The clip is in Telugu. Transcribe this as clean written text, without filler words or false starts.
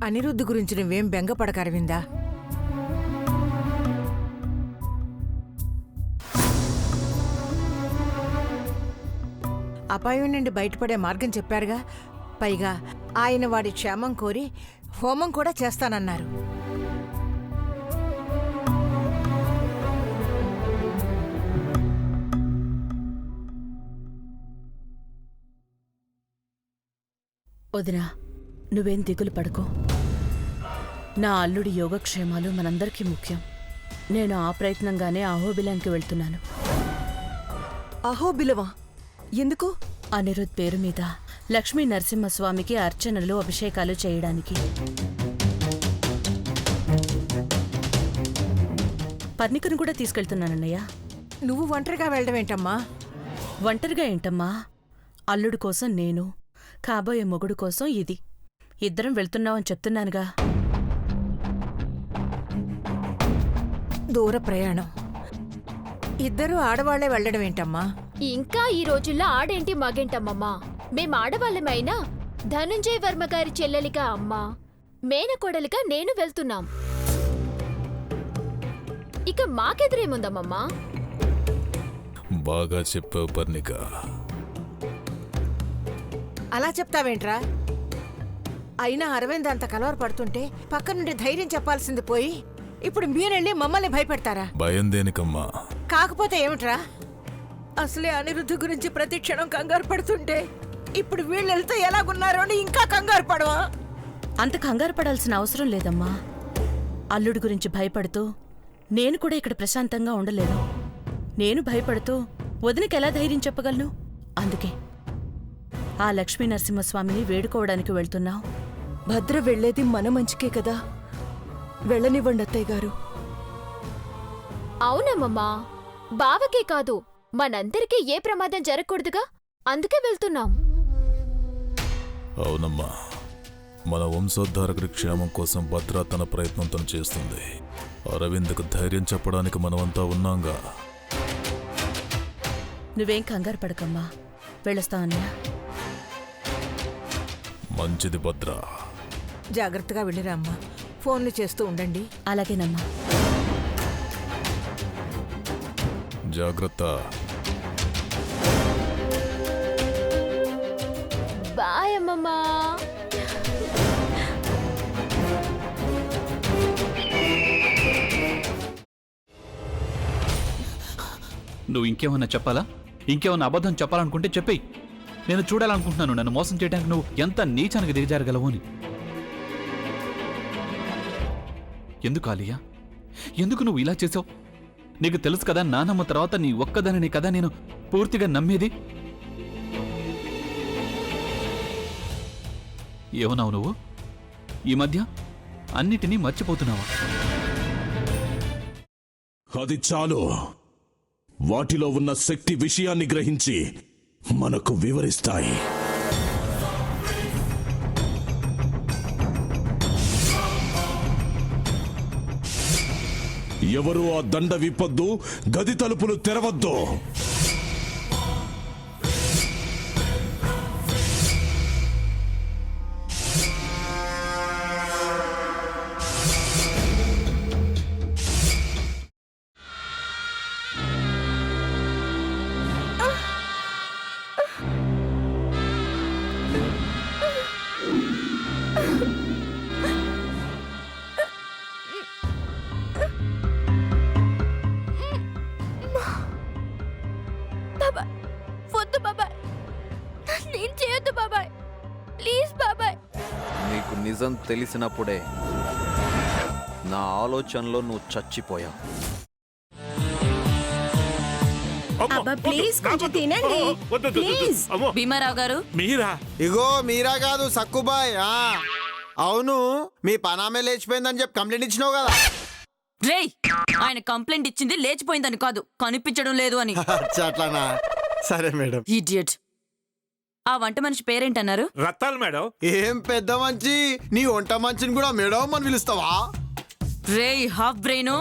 అనిరుద్ధ్ గురించి నువ్వేం బెంగపడక అరవిందా. అపాయం నుండి బయటపడే మార్గం చెప్పారుగా. పైగా ఆయన వాడి క్షేమం కోరి హోమం కూడా చేస్తానన్నారు. వదినా, నువ్వేం దిగులు పడుకో. నా అల్లుడి యోగక్షేమాలు మనందరికీ ముఖ్యం. నేను ఆ ప్రయత్నంగానే అహోబిలానికి వెళ్తున్నాను. అహోబిలవా? ఎందుకు? అనిరుద్ పేరు మీద లక్ష్మీ నరసింహస్వామికి అర్చనలు అభిషేకాలు చేయడానికి. పర్ణికను కూడా తీసుకెళ్తున్నానన్నయ్య. నువ్వు ఒంటరిగా వెళ్ళడమేంటమ్మా? ఒంటరిగా ఏంటమ్మా? అల్లుడు కోసం నేను, కాబోయే మొగుడు కోసం ఇది. ఇద్దరం వెళ్తున్నామని చెప్తున్నానుగా. దూర ప్రయాణం, ఇద్దరూ ఆడవాళ్లే వెళ్ళడమేంటమ్మా? ఇంకా ఈ రోజుల్లో ఆడేంటి మగేంటమ్మమ్మా? మేం ఆడవాళ్ళమైనా ధనుంజయ వర్మ గారి చెల్లెలిగా అమ్మ, మేనకోడలిగా నేను వెళ్తున్నాం. ఇక మాకెదురేముందమ్మమ్మా? బాగా చెప్పావు పర్ణిక. అలా చెప్తావేంట్రా? అయినా అరవింద్ అంత కలవర పడుతుంటే పక్క నుండి ధైర్యం చెప్పాల్సింది పోయి ఇప్పుడు మీరెళ్ళి మమ్మల్ని భయపెడతారా? భయం దేనికమ్మా? కాకపోతే ఏమిట్రా, అసలే అనిరుద్ధ గురించి ప్రతి క్షణం కంగారు పడుతుంటే ఇప్పుడు వీళ్ళు వెళ్తే ఎలాగున్నారో అని ఇంకా కంగారు పడవా? అంత కంగారు పడాల్సిన అవసరం లేదమ్మా. అల్లుడి గురించి భయపడుతూ నేను కూడా ఇక్కడ ప్రశాంతంగా ఉండలేను. నేను భయపడుతూ వదినకి ఎలా ధైర్యం చెప్పగలను? అందుకే ఆ లక్ష్మీ నరసింహస్వామిని వేడుకోవడానికి వెళ్తున్నావు. భద్ర వెళ్లేది మన మంచికే కదా, వెళ్ళనివ్వండి అత్తయ్య గారు. అవునమ్మమ్మా, బావకే కాదు మనందరికీ ఏ ప్రమాదం జరగకూడదుగా, అందుకే వెళ్తున్నాం. అవునమ్మా, మన వంశోద్ధారకుడి క్షేమం కోసం భద్ర తన ప్రయత్నం తను చేస్తుంది. అరవింద్కు ధైర్యం చెప్పడానికి మనమంతా ఉన్నాంగా. నువ్వేం కంగారు పడకమ్మా, వెళ్ళొస్తా అన్నయ్య. మంచిది భద్ర. జాగ్రత్తగా వెళ్ళిరా అమ్మా. ఫోన్లు చేస్తూ ఉండండి. అలాగేనమ్మా. జాగ్రత్త. బాయ్ అమ్మమ్మా. నువ్వు ఇంకేమన్నా చెప్పాలా? ఇంకేమన్నా అబద్ధం చెప్పాలనుకుంటే చెప్పేయి. నేను చూడాలనుకుంటున్నాను నన్ను మోసం చేయడానికి నువ్వు ఎంత నీచానికి దిగజారగలవు అని. ఎందుకు ఆలియా, ఎందుకు నువ్వు ఇలా చేసావు? నీకు తెలుసు కదా నానమ్మ తర్వాత నీ ఒక్కదానిని కదా నేను పూర్తిగా నమ్మేది. ఏమన్నావు నువ్వు? ఈ మధ్య అన్నిటినీ మర్చిపోతున్నావా? అది చాలు. వాటిలో ఉన్న శక్తి విషయాన్ని గ్రహించి మనకు వివరిస్తాయి. ఎవరు ఆ దండ విప్పొద్దు, గది తలుపులు తెరవద్దు. వద్దు బాబాయ్, నేను చేయొద్దు బాబాయ్, ప్లీజ్ బాబాయ్. నీకు నిజం తెలిసినప్పుడే నా ఆలోచనలో నువ్వు చచ్చిపోయావు. ప్లీజ్ కొంచెం తినండి. ప్లీజ్. భీమారావు గారు, మీరా? ఇగో మీరా కాదు సక్కుబాయ్. అవును, మీ పనామే లేచిపోయిందని చెప్పి కంప్లైంట్ ఇచ్చినావు కదా. రేయ్, ఆయన కంప్లైంట్ ఇచ్చింది లేచిపోయిందని కాదు, కనిపించడం లేదు అని. అట్లానా? సరే మేడం. ఇడియట్. ఆ వంట మనిషి పేరేంటన్నారు? రత్తాలు మేడం. ఏం పెద్ద మంచి, నీ వంట మంచిని కూడా మేడం అని పిలుస్తావా? రేయ్ హాఫ్ బ్రెయిన్,